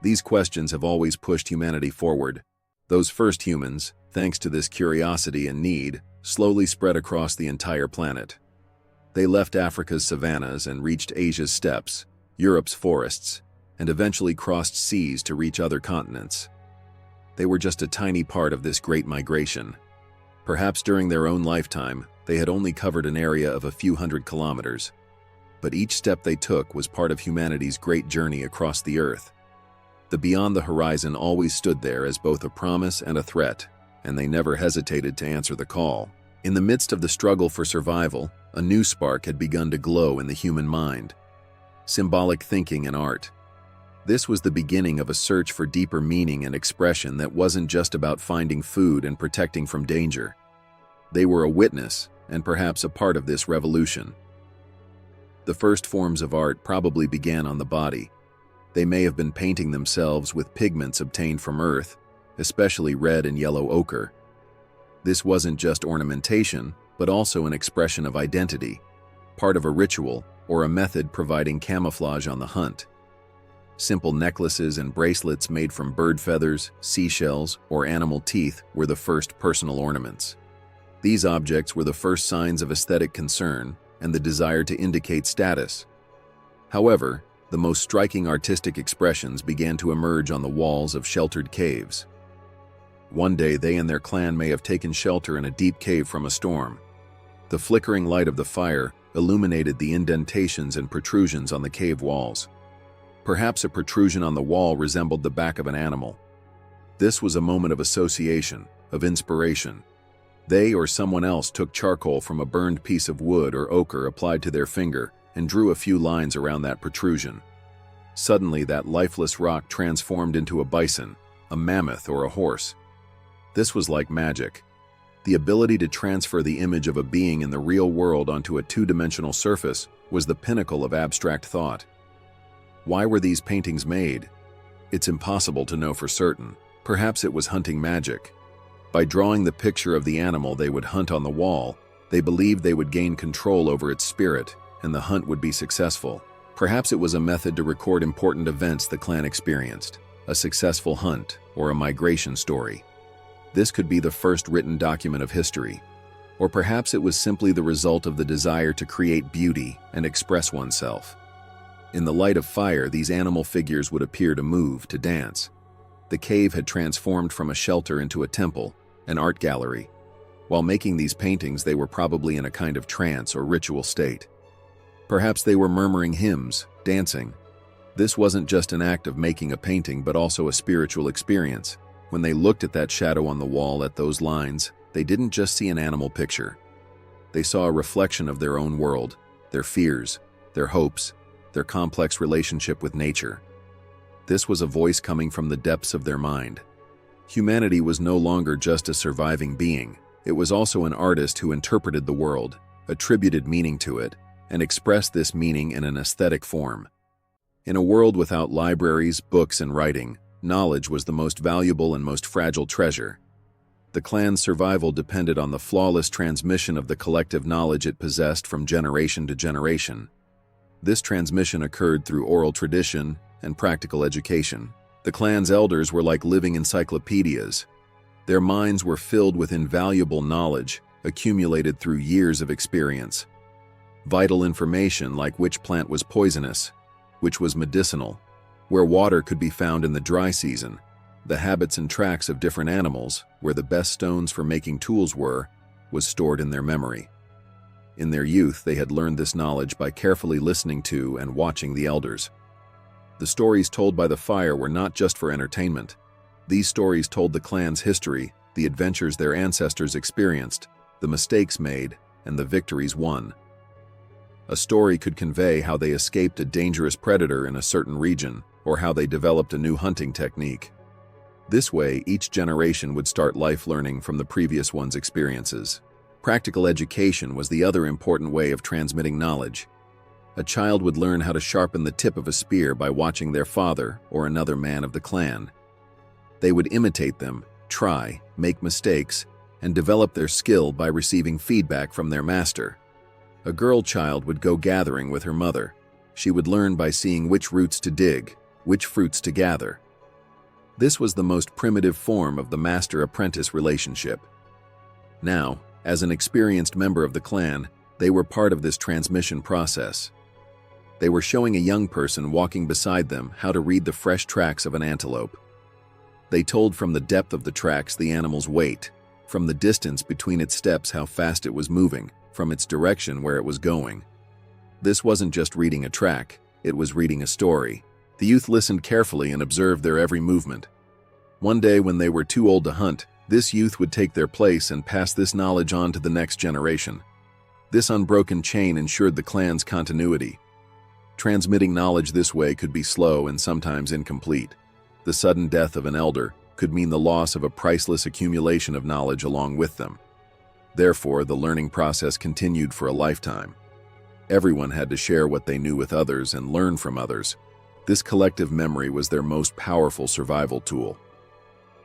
These questions have always pushed humanity forward. Those first humans, thanks to this curiosity and need, slowly spread across the entire planet. They left Africa's savannas and reached Asia's steppes, Europe's forests, and eventually crossed seas to reach other continents. They were just a tiny part of this great migration. Perhaps during their own lifetime, they had only covered an area of a few hundred kilometers. But each step they took was part of humanity's great journey across the earth. The beyond the horizon always stood there as both a promise and a threat, and they never hesitated to answer the call. In the midst of the struggle for survival, a new spark had begun to glow in the human mind. symbolic thinking and art. This was the beginning of a search for deeper meaning and expression that wasn't just about finding food and protecting from danger. They were a witness, and perhaps a part of this revolution. The first forms of art probably began on the body. They may have been painting themselves with pigments obtained from earth, especially red and yellow ochre. This wasn't just ornamentation, but also an expression of identity, part of a ritual or a method providing camouflage on the hunt. Simple necklaces and bracelets made from bird feathers, seashells, or animal teeth were the first personal ornaments. These objects were the first signs of aesthetic concern and the desire to indicate status. However, the most striking artistic expressions began to emerge on the walls of sheltered caves. One day, they and their clan may have taken shelter in a deep cave from a storm. The flickering light of the fire illuminated the indentations and protrusions on the cave walls. Perhaps a protrusion on the wall resembled the back of an animal. This was a moment of association, of inspiration. They or someone else took charcoal from a burned piece of wood or ochre applied to their finger and drew a few lines around that protrusion. Suddenly, that lifeless rock transformed into a bison, a mammoth, or a horse. This was like magic. The ability to transfer the image of a being in the real world onto a two-dimensional surface was the pinnacle of abstract thought. Why were these paintings made? It's impossible to know for certain. Perhaps it was hunting magic. By drawing the picture of the animal they would hunt on the wall, they believed they would gain control over its spirit, and the hunt would be successful. Perhaps it was a method to record important events the clan experienced, a successful hunt, or a migration story. This could be the first written document of history. Or perhaps it was simply the result of the desire to create beauty and express oneself. In the light of fire, these animal figures would appear to move, to dance. The cave had transformed from a shelter into a temple, an art gallery. While making these paintings, they were probably in a kind of trance or ritual state. Perhaps they were murmuring hymns, dancing. This wasn't just an act of making a painting, but also a spiritual experience. When they looked at that shadow on the wall, at those lines, they didn't just see an animal picture. They saw a reflection of their own world, their fears, their hopes, their complex relationship with nature. This was a voice coming from the depths of their mind. Humanity was no longer just a surviving being. It was also an artist who interpreted the world, attributed meaning to it, and expressed this meaning in an aesthetic form. In a world without libraries, books, and writing, knowledge was the most valuable and most fragile treasure. The clan's survival depended on the flawless transmission of the collective knowledge it possessed from generation to generation. This transmission occurred through oral tradition and practical education. The clan's elders were like living encyclopedias. Their minds were filled with invaluable knowledge accumulated through years of experience. Vital information like which plant was poisonous, which was medicinal, where water could be found in the dry season, the habits and tracks of different animals, where the best stones for making tools were, was stored in their memory. In their youth, they had learned this knowledge by carefully listening to and watching the elders. The stories told by the fire were not just for entertainment. These stories told the clan's history, the adventures their ancestors experienced, the mistakes made, and the victories won. A story could convey how they escaped a dangerous predator in a certain region, or how they developed a new hunting technique. This way, each generation would start life learning from the previous one's experiences. Practical education was the other important way of transmitting knowledge. A child would learn how to sharpen the tip of a spear by watching their father or another man of the clan. They would imitate them, try, make mistakes, and develop their skill by receiving feedback from their master. A girl child would go gathering with her mother. She would learn by seeing which roots to dig, which fruits to gather. This was the most primitive form of the master-apprentice relationship. Now, as an experienced member of the clan, they were part of this transmission process. They were showing a young person walking beside them how to read the fresh tracks of an antelope. They told from the depth of the tracks the animal's weight, from the distance between its steps how fast it was moving, from its direction where it was going. This wasn't just reading a track, it was reading a story. The youth listened carefully and observed their every movement. One day when they were too old to hunt, this youth would take their place and pass this knowledge on to the next generation. This unbroken chain ensured the clan's continuity. Transmitting knowledge this way could be slow and sometimes incomplete. The sudden death of an elder could mean the loss of a priceless accumulation of knowledge along with them. Therefore, the learning process continued for a lifetime. Everyone had to share what they knew with others and learn from others. This collective memory was their most powerful survival tool.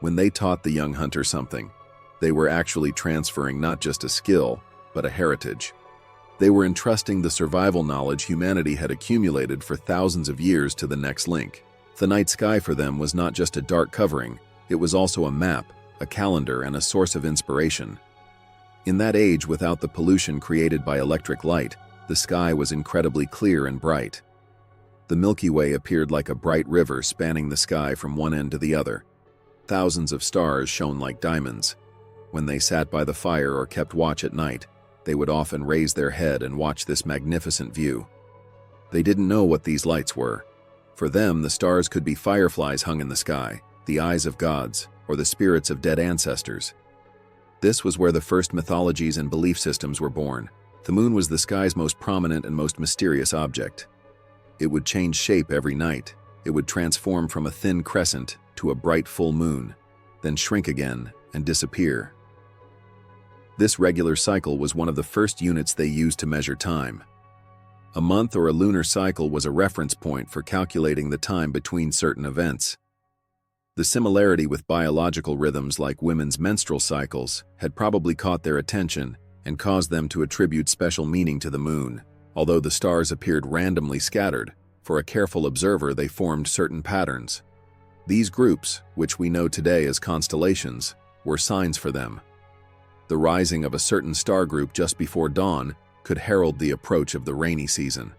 When they taught the young hunter something, they were actually transferring not just a skill, but a heritage. They were entrusting the survival knowledge humanity had accumulated for thousands of years to the next link. The night sky for them was not just a dark covering, it was also a map, a calendar, and a source of inspiration. In that age, without the pollution created by electric light, the sky was incredibly clear and bright. The Milky Way appeared like a bright river spanning the sky from one end to the other. Thousands of stars shone like diamonds. When they sat by the fire or kept watch at night, they would often raise their head and watch this magnificent view. They didn't know what these lights were. For them, the stars could be fireflies hung in the sky, the eyes of gods, or the spirits of dead ancestors. This was where the first mythologies and belief systems were born. The moon was the sky's most prominent and most mysterious object. It would change shape every night. It would transform from a thin crescent to a bright full moon, then shrink again and disappear. This regular cycle was one of the first units they used to measure time. A month or a lunar cycle was a reference point for calculating the time between certain events. The similarity with biological rhythms like women's menstrual cycles had probably caught their attention and caused them to attribute special meaning to the moon. Although the stars appeared randomly scattered, for a careful observer they formed certain patterns. These groups, which we know today as constellations, were signs for them. The rising of a certain star group just before dawn could herald the approach of the rainy season.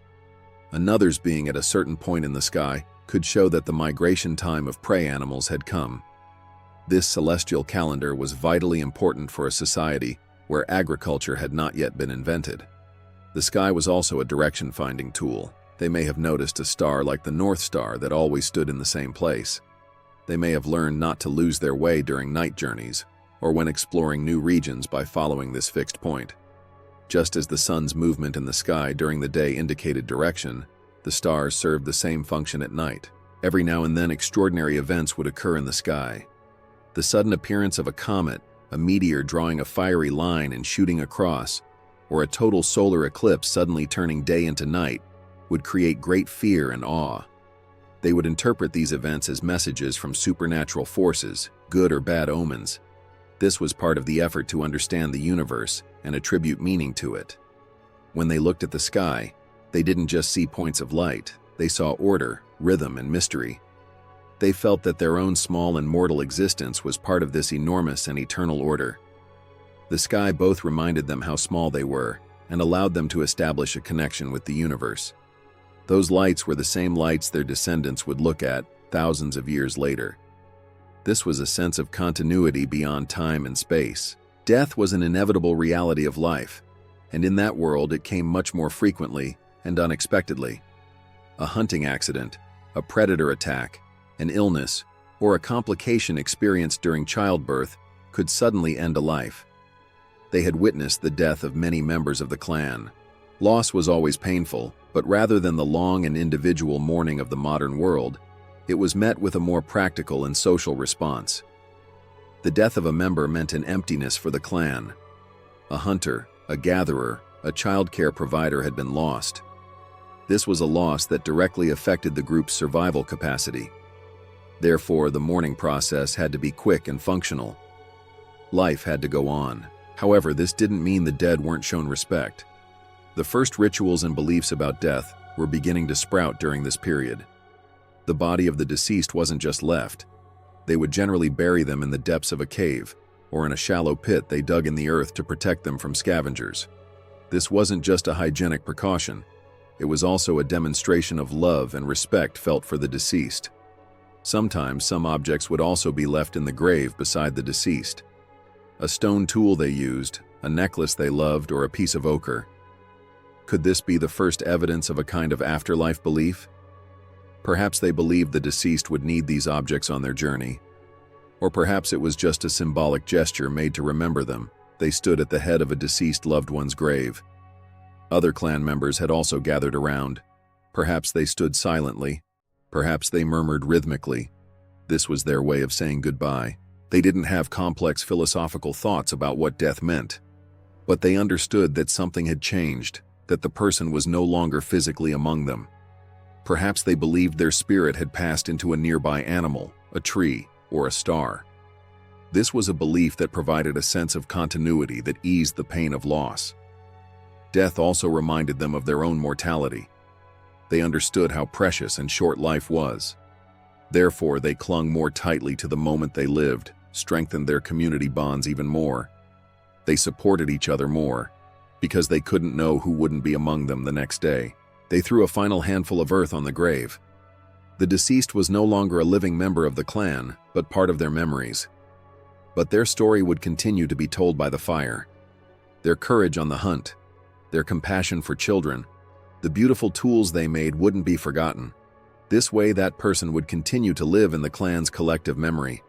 Another's being at a certain point in the sky could show that the migration time of prey animals had come. This celestial calendar was vitally important for a society where agriculture had not yet been invented. The sky was also a direction-finding tool. They may have noticed a star like the North Star that always stood in the same place. They may have learned not to lose their way during night journeys, or when exploring new regions by following this fixed point. Just as the sun's movement in the sky during the day indicated direction, the stars served the same function at night. Every now and then extraordinary events would occur in the sky. The sudden appearance of a comet, a meteor drawing a fiery line and shooting across, or a total solar eclipse suddenly turning day into night, would create great fear and awe. They would interpret these events as messages from supernatural forces, good or bad omens. This was part of the effort to understand the universe and attribute meaning to it. When they looked at the sky, they didn't just see points of light, they saw order, rhythm, and mystery. They felt that their own small and mortal existence was part of this enormous and eternal order. The sky both reminded them how small they were and allowed them to establish a connection with the universe. Those lights were the same lights their descendants would look at thousands of years later. This was a sense of continuity beyond time and space. Death was an inevitable reality of life, and in that world it came much more frequently and unexpectedly. A hunting accident, a predator attack, an illness, or a complication experienced during childbirth could suddenly end a life. They had witnessed the death of many members of the clan. Loss was always painful, but rather than the long and individual mourning of the modern world, it was met with a more practical and social response. The death of a member meant an emptiness for the clan. A hunter, a gatherer, a childcare provider had been lost. This was a loss that directly affected the group's survival capacity. Therefore, the mourning process had to be quick and functional. Life had to go on. However, this didn't mean the dead weren't shown respect. The first rituals and beliefs about death were beginning to sprout during this period. The body of the deceased wasn't just left. They would generally bury them in the depths of a cave, or in a shallow pit they dug in the earth to protect them from scavengers. This wasn't just a hygienic precaution. It was also a demonstration of love and respect felt for the deceased. Sometimes some objects would also be left in the grave beside the deceased. A stone tool they used, a necklace they loved, or a piece of ochre. Could this be the first evidence of a kind of afterlife belief? Perhaps they believed the deceased would need these objects on their journey. Or perhaps it was just a symbolic gesture made to remember them. They stood at the head of a deceased loved one's grave. Other clan members had also gathered around. Perhaps they stood silently. Perhaps they murmured rhythmically. This was their way of saying goodbye. They didn't have complex philosophical thoughts about what death meant. But they understood that something had changed, that the person was no longer physically among them. Perhaps they believed their spirit had passed into a nearby animal, a tree, or a star. This was a belief that provided a sense of continuity that eased the pain of loss. Death also reminded them of their own mortality. They understood how precious and short life was. Therefore, they clung more tightly to the moment they lived, strengthened their community bonds even more. They supported each other more, because they couldn't know who wouldn't be among them the next day. They threw a final handful of earth on the grave. The deceased was no longer a living member of the clan, but part of their memories. But their story would continue to be told by the fire. Their courage on the hunt, their compassion for children, the beautiful tools they made wouldn't be forgotten. This way, that person would continue to live in the clan's collective memory.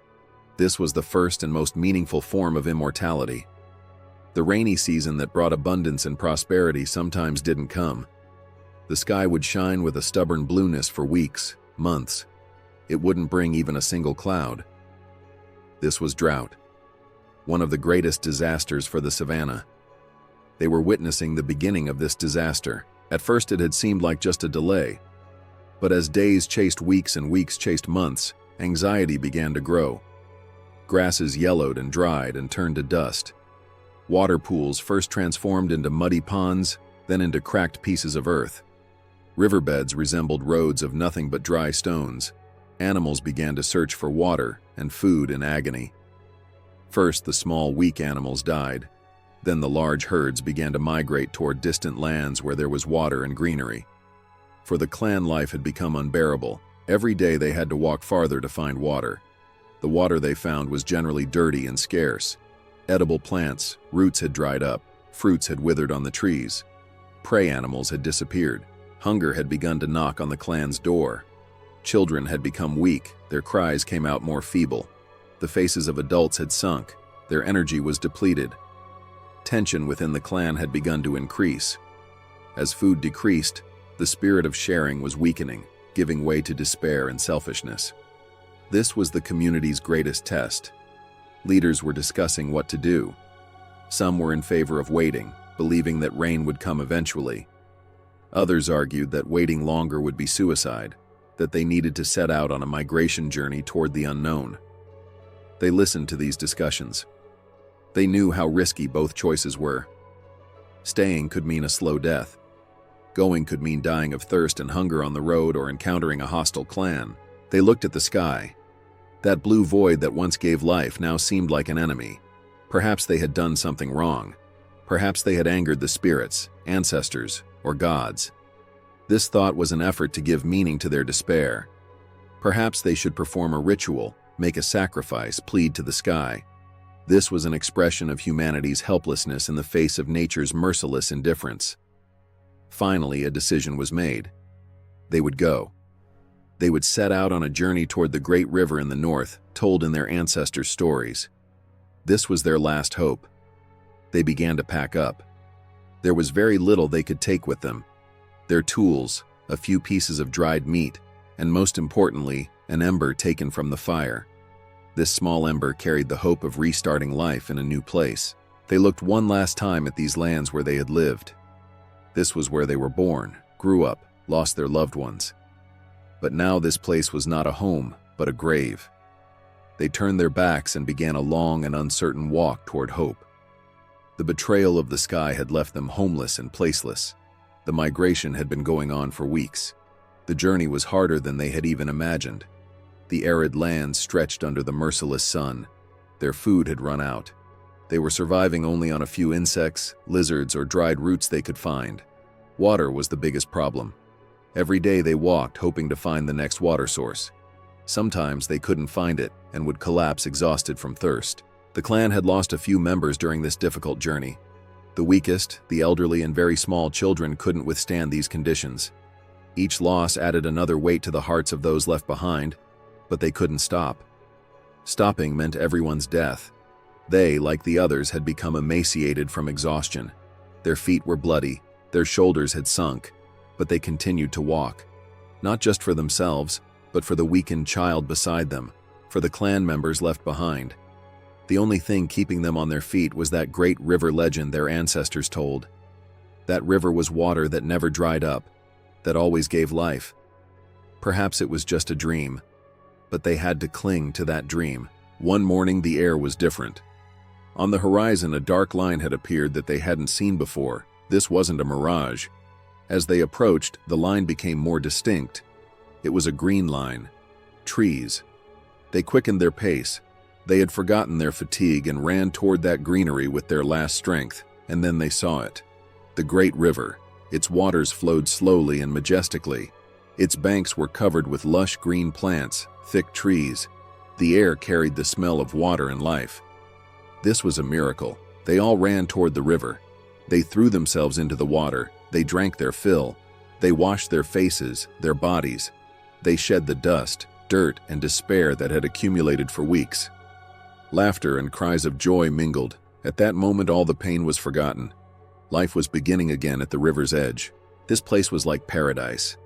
This was the first and most meaningful form of immortality. The rainy season that brought abundance and prosperity sometimes didn't come. The sky would shine with a stubborn blueness for weeks, months. It wouldn't bring even a single cloud. This was drought, one of the greatest disasters for the savannah. They were witnessing the beginning of this disaster. At first it had seemed like just a delay. But as days chased weeks and weeks chased months, anxiety began to grow. Grasses yellowed and dried and turned to dust. Water pools first transformed into muddy ponds, then into cracked pieces of earth. Riverbeds resembled roads of nothing but dry stones. Animals began to search for water and food in agony. First, the small, weak animals died. Then the large herds began to migrate toward distant lands where there was water and greenery. For the clan, life had become unbearable. Every day they had to walk farther to find water. The water they found was generally dirty and scarce. Edible plants, roots had dried up, fruits had withered on the trees. Prey animals had disappeared. Hunger had begun to knock on the clan's door. Children had become weak, their cries came out more feeble. The faces of adults had sunk, their energy was depleted. Tension within the clan had begun to increase. As food decreased, the spirit of sharing was weakening, giving way to despair and selfishness. This was the community's greatest test. Leaders were discussing what to do. Some were in favor of waiting, believing that rain would come eventually. Others argued that waiting longer would be suicide, that they needed to set out on a migration journey toward the unknown. They listened to these discussions. They knew how risky both choices were. Staying could mean a slow death. Going could mean dying of thirst and hunger on the road or encountering a hostile clan. They looked at the sky. That blue void that once gave life now seemed like an enemy. Perhaps they had done something wrong. Perhaps they had angered the spirits, ancestors, or gods. This thought was an effort to give meaning to their despair. Perhaps they should perform a ritual, make a sacrifice, plead to the sky. This was an expression of humanity's helplessness in the face of nature's merciless indifference. Finally, a decision was made. They would go. They would set out on a journey toward the great river in the north, told in their ancestors' stories. This was their last hope. They began to pack up. There was very little they could take with them. Their tools, a few pieces of dried meat, and most importantly, an ember taken from the fire. This small ember carried the hope of restarting life in a new place. They looked one last time at these lands where they had lived. This was where they were born, grew up, lost their loved ones. But now this place was not a home, but a grave. They turned their backs and began a long and uncertain walk toward hope. The betrayal of the sky had left them homeless and placeless. The migration had been going on for weeks. The journey was harder than they had even imagined. The arid lands stretched under the merciless sun. Their food had run out. They were surviving only on a few insects, lizards, or dried roots they could find. Water was the biggest problem. Every day they walked, hoping to find the next water source. Sometimes they couldn't find it and would collapse exhausted from thirst. The clan had lost a few members during this difficult journey. The weakest, the elderly, and very small children couldn't withstand these conditions. Each loss added another weight to the hearts of those left behind, but they couldn't stop. Stopping meant everyone's death. They, like the others, had become emaciated from exhaustion. Their feet were bloody, their shoulders had sunk, But they continued to walk, not just for themselves, but for the weakened child beside them, for the clan members left behind. The only thing keeping them on their feet was that great river legend their ancestors told. That river was water that never dried up, that always gave life. Perhaps it was just a dream, but they had to cling to that dream. One morning the air was different. On the horizon a dark line had appeared that they hadn't seen before. This wasn't a mirage. As they approached, the line became more distinct. It was a green line. Trees. They quickened their pace. They had forgotten their fatigue and ran toward that greenery with their last strength, and then they saw it. The great river. Its waters flowed slowly and majestically. Its banks were covered with lush green plants, thick trees. The air carried the smell of water and life. This was a miracle. They all ran toward the river. They threw themselves into the water. They drank their fill. They washed their faces, their bodies. They shed the dust, dirt, and despair that had accumulated for weeks. Laughter and cries of joy mingled. At that moment all the pain was forgotten. Life was beginning again at the river's edge. This place was like paradise.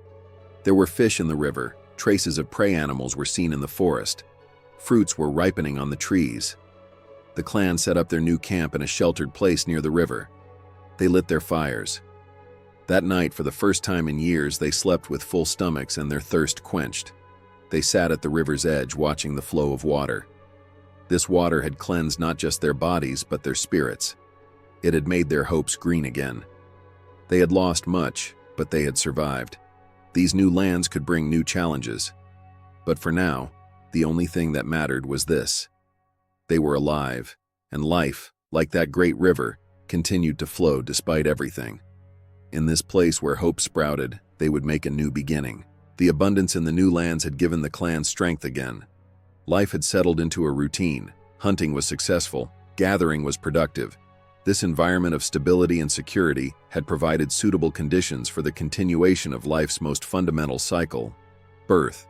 There were fish in the river. Traces of prey animals were seen in the forest. Fruits were ripening on the trees. The clan set up their new camp in a sheltered place near the river. They lit their fires. That night, for the first time in years, they slept with full stomachs and their thirst quenched. They sat at the river's edge watching the flow of water. This water had cleansed not just their bodies, but their spirits. It had made their hopes green again. They had lost much, but they had survived. These new lands could bring new challenges. But for now, the only thing that mattered was this. They were alive, and life, like that great river, continued to flow despite everything. In this place where hope sprouted, they would make a new beginning. The abundance in the new lands had given the clan strength again. Life had settled into a routine. Hunting was successful. Gathering was productive. This environment of stability and security had provided suitable conditions for the continuation of life's most fundamental cycle, birth.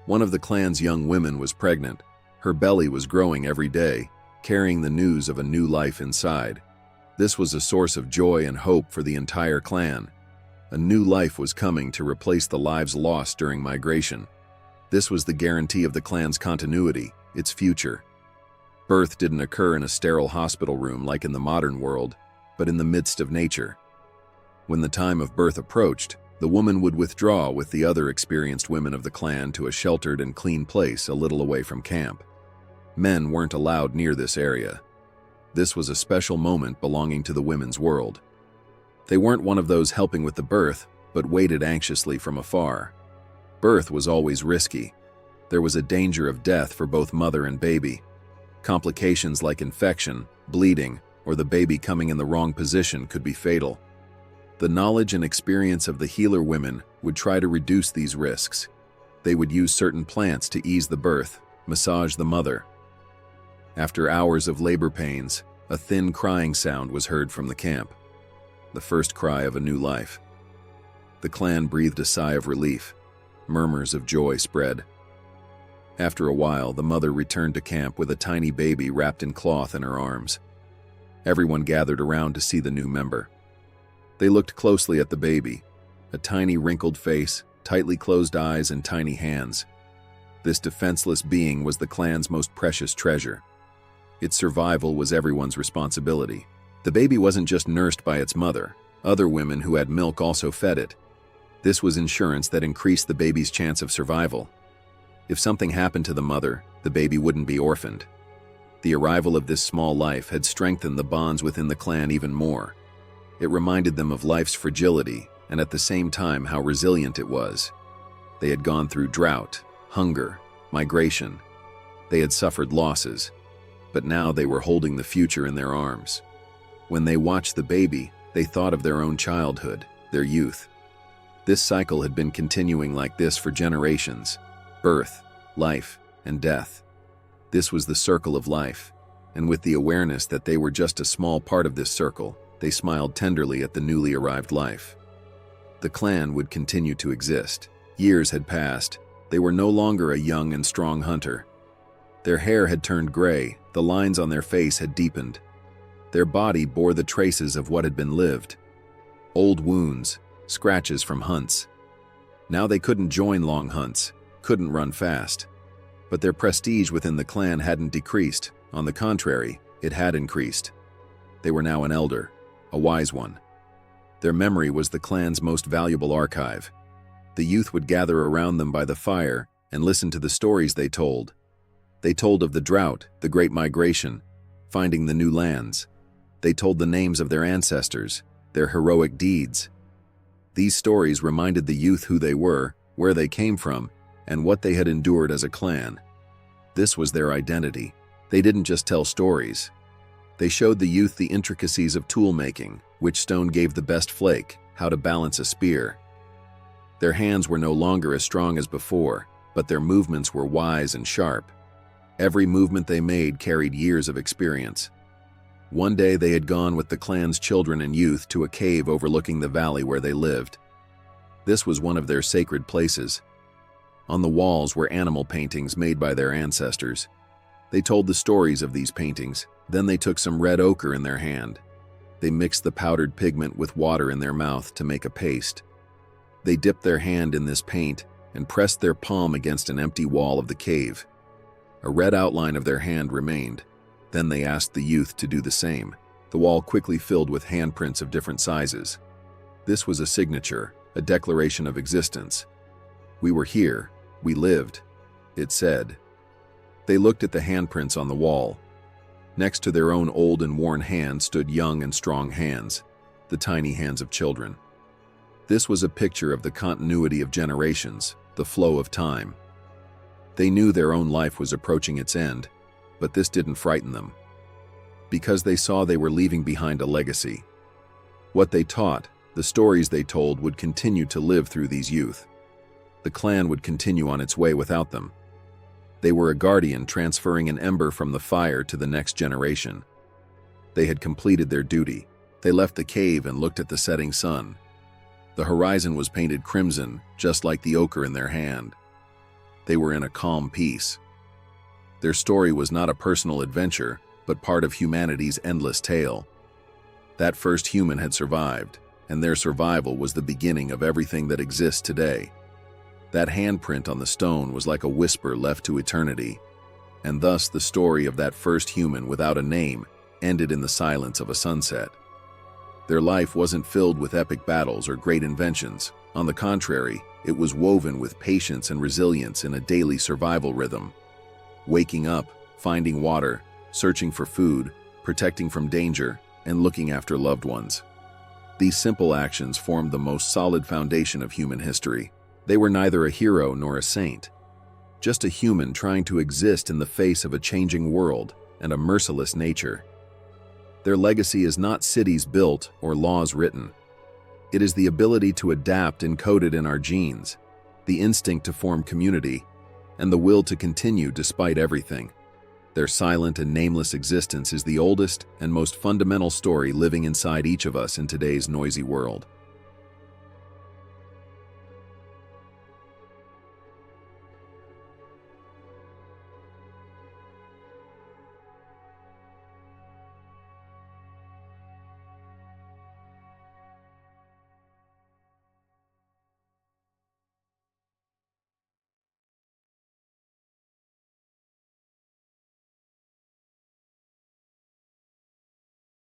One of the clan's young women was pregnant. Her belly was growing every day, carrying the news of a new life inside. This was a source of joy and hope for the entire clan. A new life was coming to replace the lives lost during migration. This was the guarantee of the clan's continuity, its future. Birth didn't occur in a sterile hospital room like in the modern world, but in the midst of nature. When the time of birth approached, the woman would withdraw with the other experienced women of the clan to a sheltered and clean place a little away from camp. Men weren't allowed near this area. This was a special moment belonging to the women's world. They weren't one of those helping with the birth, but waited anxiously from afar. Birth was always risky. There was a danger of death for both mother and baby. Complications like infection, bleeding, or the baby coming in the wrong position could be fatal. The knowledge and experience of the healer women would try to reduce these risks. They would use certain plants to ease the birth, massage the mother. After hours of labor pains, a thin crying sound was heard from the camp. The first cry of a new life. The clan breathed a sigh of relief. Murmurs of joy spread. After a while, the mother returned to camp with a tiny baby wrapped in cloth in her arms. Everyone gathered around to see the new member. They looked closely at the baby, a tiny wrinkled face, tightly closed eyes, and tiny hands. This defenseless being was the clan's most precious treasure. Its survival was everyone's responsibility. The baby wasn't just nursed by its mother. Other women who had milk also fed it. This was insurance that increased the baby's chance of survival. If something happened to the mother, the baby wouldn't be orphaned. The arrival of this small life had strengthened the bonds within the clan even more. It reminded them of life's fragility and at the same time how resilient it was. They had gone through drought, hunger, migration. They had suffered losses, but now they were holding the future in their arms. When they watched the baby, they thought of their own childhood, their youth. This cycle had been continuing like this for generations. Birth, life, and death. This was the circle of life, and with the awareness that they were just a small part of this circle, they smiled tenderly at the newly arrived life. The clan would continue to exist. Years had passed. They were no longer a young and strong hunter. Their hair had turned gray, the lines on their face had deepened. Their body bore the traces of what had been lived. Old wounds, scratches from hunts. Now they couldn't join long hunts, couldn't run fast. But their prestige within the clan hadn't decreased. On the contrary, it had increased. They were now an elder, a wise one. Their memory was the clan's most valuable archive. The youth would gather around them by the fire and listen to the stories they told. They told of the drought, the great migration, finding the new lands. They told the names of their ancestors, their heroic deeds. These stories reminded the youth who they were, where they came from, and what they had endured as a clan. This was their identity. They didn't just tell stories. They showed the youth the intricacies of tool making, which stone gave the best flake, how to balance a spear. Their hands were no longer as strong as before, but their movements were wise and sharp. Every movement they made carried years of experience. One day they had gone with the clan's children and youth to a cave overlooking the valley where they lived. This was one of their sacred places. On the walls were animal paintings made by their ancestors. They told the stories of these paintings. Then they took some red ochre in their hand. They mixed the powdered pigment with water in their mouth to make a paste. They dipped their hand in this paint and pressed their palm against an empty wall of the cave. A red outline of their hand remained. Then they asked the youth to do the same. The wall quickly filled with handprints of different sizes. This was a signature, a declaration of existence. "We were here. We lived," it said. They looked at the handprints on the wall. Next to their own old and worn hands stood young and strong hands, the tiny hands of children. This was a picture of the continuity of generations, the flow of time. They knew their own life was approaching its end, but this didn't frighten them, because they saw they were leaving behind a legacy. What they taught, the stories they told, would continue to live through these youth. The clan would continue on its way without them. They were a guardian transferring an ember from the fire to the next generation. They had completed their duty. They left the cave and looked at the setting sun. The horizon was painted crimson, just like the ochre in their hand. They were in a calm peace. Their story was not a personal adventure, but part of humanity's endless tale. That first human had survived, and their survival was the beginning of everything that exists today. That handprint on the stone was like a whisper left to eternity, and thus the story of that first human without a name ended in the silence of a sunset. Their life wasn't filled with epic battles or great inventions. On the contrary, it was woven with patience and resilience in a daily survival rhythm. Waking up, finding water, searching for food, protecting from danger, and looking after loved ones. These simple actions formed the most solid foundation of human history. They were neither a hero nor a saint, just a human trying to exist in the face of a changing world and a merciless nature. Their legacy is not cities built or laws written. It is the ability to adapt encoded in our genes, the instinct to form community, and the will to continue despite everything. Their silent and nameless existence is the oldest and most fundamental story living inside each of us in today's noisy world.